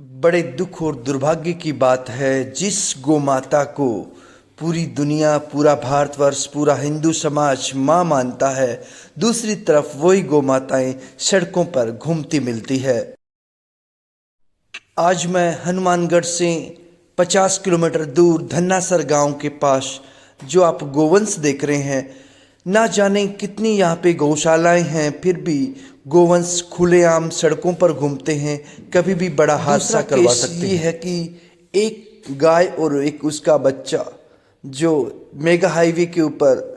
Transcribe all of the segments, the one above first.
बड़े दुख और दुर्भाग्य की बात है जिस गोमाता को पूरी दुनिया, पूरा भारतवर्ष, पूरा हिंदू समाज माँ मानता है, दूसरी तरफ वही गोमाताएं सड़कों पर घूमती मिलती है। आज मैं हनुमानगढ़ से 50 किलोमीटर दूर धन्नासर गांव के पास जो आप गोवंश देख रहे हैं, ना जाने कितनी यहाँ पे गौशालाएं हैं, फिर भी गोवंश खुलेआम सड़कों पर घूमते हैं, कभी भी बड़ा हादसा करवा सकते हैं। ये है कि एक गाय और एक उसका बच्चा जो मेगा हाईवे के ऊपर,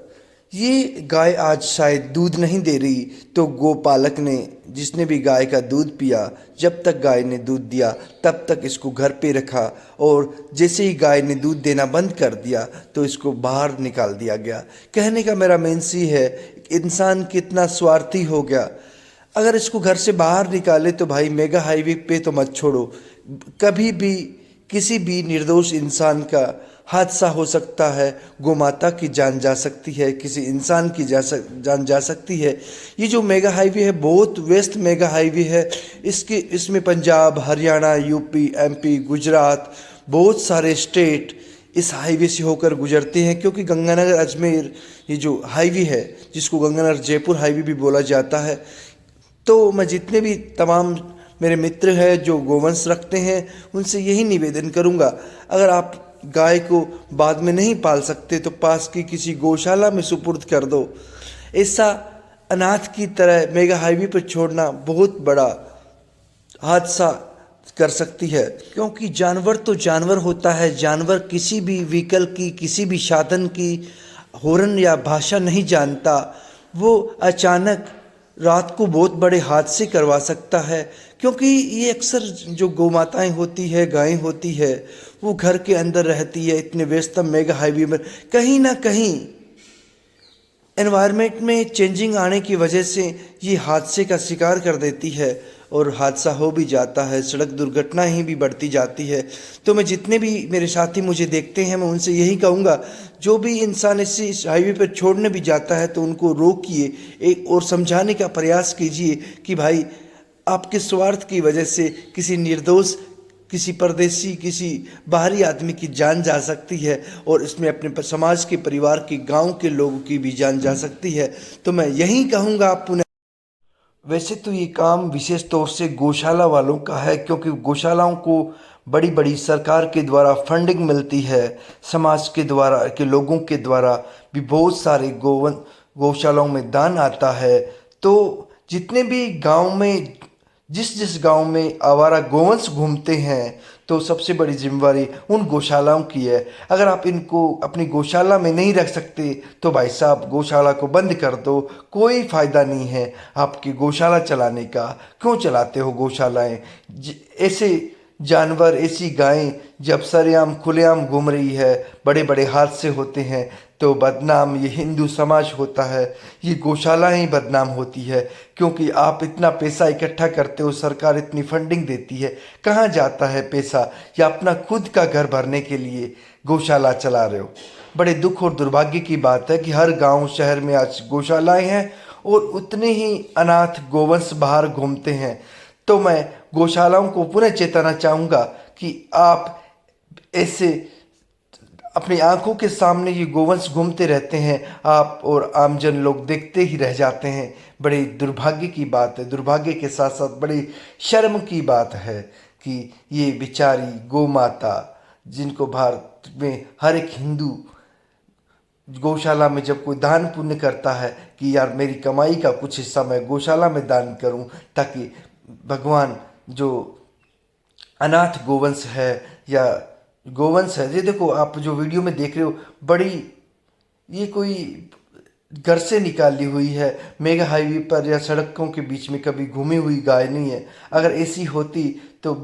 ये गाय आज शायद दूध नहीं दे रही, तो गोपालक ने, जिसने भी गाय का दूध पिया, जब तक गाय ने दूध दिया तब तक इसको घर पे रखा, और जैसे ही गाय ने दूध देना बंद कर दिया तो इसको बाहर निकाल दिया गया। कहने का मेरा मीन्स ये है, इंसान कितना स्वार्थी हो गया। अगर इसको घर से बाहर निकाले तो भाई मेगा हाईवे पे तो मत छोड़ो, कभी भी किसी भी निर्दोष इंसान का हादसा हो सकता है, गोमाता की जान जा सकती है, किसी इंसान की जान जा सकती है। ये जो मेगा हाईवे है बहुत व्यस्त मेगा हाईवे है। इसमें पंजाब, हरियाणा, यूपी, एमपी, गुजरात, बहुत सारे स्टेट इस हाईवे से होकर गुजरते हैं, क्योंकि गंगानगर अजमेर ये जो हाईवे है, जिसको गंगानगर जयपुर हाईवे भी बोला जाता है। तो मैं जितने भी तमाम मेरे मित्र हैं जो गोवंश रखते हैं, उनसे यही निवेदन करूंगा, अगर आप गाय को बाद में नहीं पाल सकते तो पास की किसी गौशाला में सुपुर्द कर दो। ऐसा अनाथ की तरह मेगा हाईवे पर छोड़ना बहुत बड़ा हादसा कर सकती है, क्योंकि जानवर तो जानवर होता है। जानवर किसी भी व्हीकल की, किसी भी साधन की हॉर्न या भाषा नहीं जानता। वो अचानक रात को बहुत बड़े हादसे करवा सकता है, क्योंकि ये अक्सर जो गौमाताएं होती है, गायें होती है, वो घर के अंदर रहती है। इतने व्यस्तम मेगा हाईवे में कहीं ना कहीं एनवायरनमेंट में चेंजिंग आने की वजह से ये हादसे का शिकार कर देती है, और हादसा हो भी जाता है, सड़क दुर्घटना ही भी बढ़ती जाती है। तो मैं जितने भी मेरे साथी मुझे देखते हैं, मैं उनसे यही कहूँगा, जो भी इंसान इस हाईवे पर छोड़ने भी जाता है तो उनको रोकिए, एक और समझाने का प्रयास कीजिए कि भाई आपके स्वार्थ की वजह से किसी निर्दोष, किसी परदेसी, किसी बाहरी आदमी की जान जा सकती है, और इसमें अपने समाज के, परिवार के, गांव के लोगों की भी जान जा सकती है। तो मैं यही कहूँगा आप पुनः, वैसे तो ये काम विशेष तौर से गौशाला वालों का है, क्योंकि गौशालाओं को बड़ी बड़ी सरकार के द्वारा फंडिंग मिलती है, समाज के द्वारा, के लोगों के द्वारा भी बहुत सारे गौशालाओं में दान आता है। तो जितने भी गांव में, जिस जिस गांव में आवारा गोवंश घूमते हैं, तो सबसे बड़ी जिम्मेवारी उन गौशालाओं की है। अगर आप इनको अपनी गौशाला में नहीं रख सकते तो भाई साहब गौशाला को बंद कर दो, कोई फ़ायदा नहीं है आपकी गौशाला चलाने का। क्यों चलाते हो गौशालाएं? ऐसे जानवर, ऐसी गायें जब सरेआम खुलेआम घूम रही है, बड़े बड़े हादसे होते हैं, तो बदनाम ये हिंदू समाज होता है, ये गौशाला ही बदनाम होती है। क्योंकि आप इतना पैसा इकट्ठा करते हो, सरकार इतनी फंडिंग देती है, कहाँ जाता है पैसा? या अपना खुद का घर भरने के लिए गौशाला चला रहे हो। बड़े दुख और दुर्भाग्य की बात है कि हर गांव शहर में आज गौशालाएं हैं, और उतने ही अनाथ गोवंश बाहर घूमते हैं। तो मैं गौशालाओं को पुनः चेताना चाहूँगा कि आप ऐसे अपनी आंखों के सामने ये गोवंश घूमते रहते हैं, आप और आमजन लोग देखते ही रह जाते हैं। बड़ी दुर्भाग्य की बात है, दुर्भाग्य के साथ साथ बड़ी शर्म की बात है कि ये बेचारी गौ माता, जिनको भारत में हर एक हिंदू गौशाला में जब कोई दान पुण्य करता है कि यार मेरी कमाई का कुछ हिस्सा मैं गौशाला में दान करूं, ताकि भगवान जो अनाथ गोवंश है या गोवंश है, ये देखो आप जो वीडियो में देख रहे हो, बड़ी, ये कोई घर से निकाली हुई है, मेगा हाईवे पर या सड़कों के बीच में कभी घूमी हुई गाय नहीं है। अगर ऐसी होती तो